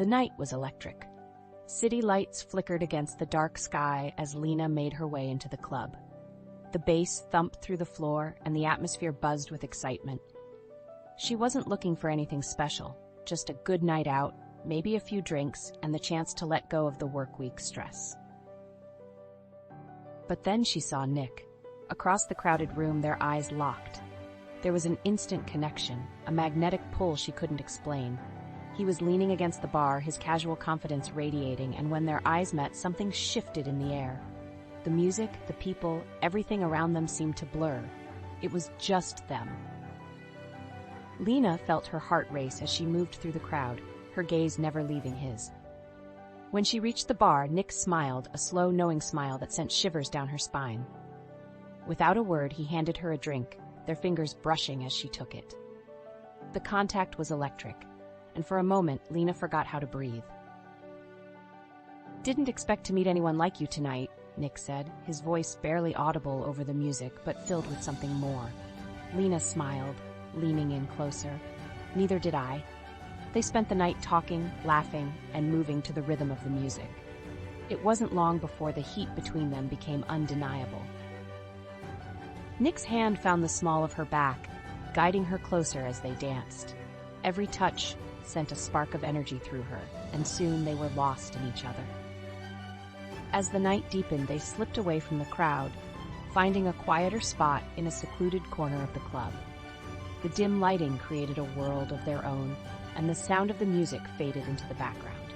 The night was electric. City lights flickered against the dark sky as Lena made her way into the club. The bass thumped through the floor and the atmosphere buzzed with excitement. She wasn't looking for anything special, just a good night out, maybe a few drinks, and the chance to let go of the work week stress. But then she saw Nick. Across the crowded room, their eyes locked. There was an instant connection, a magnetic pull she couldn't explain. He was leaning against the bar, his casual confidence radiating, and when their eyes met, something shifted in the air. The music, the people, everything around them seemed to blur. It was just them. Lena felt her heart race as she moved through the crowd, her gaze never leaving his. When she reached the bar, Nick smiled, a slow, knowing smile that sent shivers down her spine. Without a word, he handed her a drink, their fingers brushing as she took it. The contact was electric, and for a moment, Lena forgot how to breathe. "Didn't expect to meet anyone like you tonight," Nick said, his voice barely audible over the music, but filled with something more. Lena smiled, leaning in closer. "Neither did I." They spent the night talking, laughing, and moving to the rhythm of the music. It wasn't long before the heat between them became undeniable. Nick's hand found the small of her back, guiding her closer as they danced. Every touch sent a spark of energy through her, and soon they were lost in each other. As the night deepened, they slipped away from the crowd, finding a quieter spot in a secluded corner of the club. The dim lighting created a world of their own, and the sound of the music faded into the background.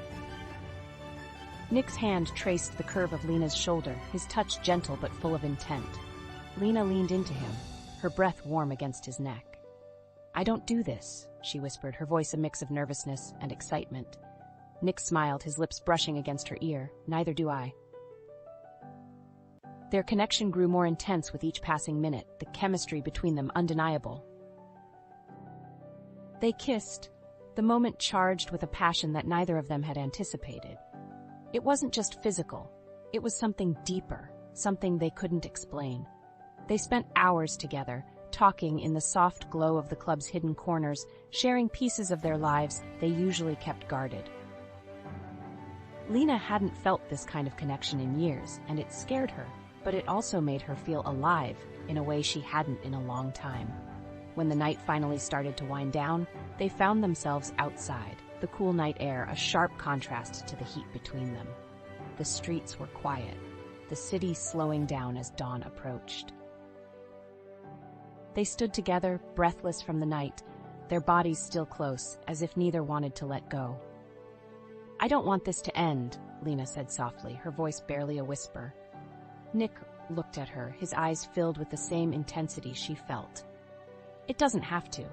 Nick's hand traced the curve of Lena's shoulder, his touch gentle but full of intent. Lena leaned into him, her breath warm against his neck. "I don't do this," she whispered, her voice a mix of nervousness and excitement. Nick smiled, his lips brushing against her ear. "Neither do I." Their connection grew more intense with each passing minute, the chemistry between them undeniable. They kissed, the moment charged with a passion that neither of them had anticipated. It wasn't just physical, it was something deeper, something they couldn't explain. They spent hours together, talking in the soft glow of the club's hidden corners, sharing pieces of their lives they usually kept guarded. Lena hadn't felt this kind of connection in years, and it scared her, but it also made her feel alive in a way she hadn't in a long time. When the night finally started to wind down, they found themselves outside, the cool night air a sharp contrast to the heat between them. The streets were quiet, the city slowing down as dawn approached. They stood together, breathless from the night, their bodies still close, as if neither wanted to let go. "I don't want this to end," Lena said softly, her voice barely a whisper. Nick looked at her, his eyes filled with the same intensity she felt. "It doesn't have to."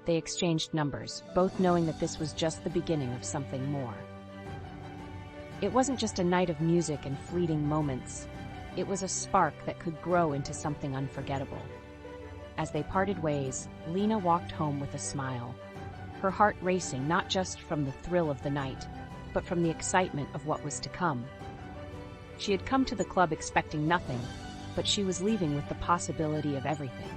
They exchanged numbers, both knowing that this was just the beginning of something more. It wasn't just a night of music and fleeting moments. It was a spark that could grow into something unforgettable. As they parted ways, Lena walked home with a smile, her heart racing not just from the thrill of the night, but from the excitement of what was to come. She had come to the club expecting nothing, but she was leaving with the possibility of everything.